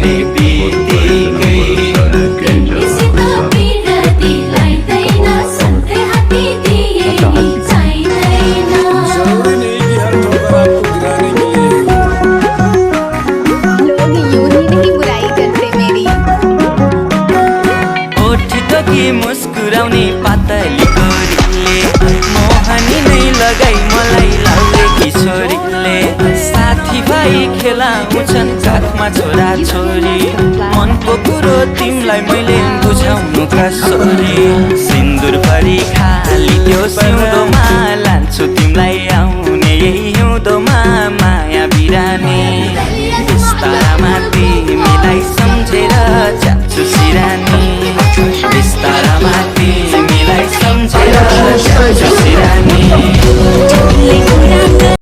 भने बित्तिकै तिमीसित बिरती लाग्दैन सधैँ हाती दिए नि चाहिँदैन जरूरी नहीं कि हर ठोकर आपको गिराने के लिए लोग यूं ही नहीं बुराई करते मेरी। ओठ टोकी मुस्कुराउने पातली गोरीले मोहनी नै लगाई मलाई लाउने किशोरीले साथीभाइ खेलाउँछन् साथमा छोरा छोरी मनको कुरो तिमीलाई मैले बुझाउनु कसरी सिन्दुर भरी खाली त्यो सिउँदोमा लान्छु तिमीलाई आऊ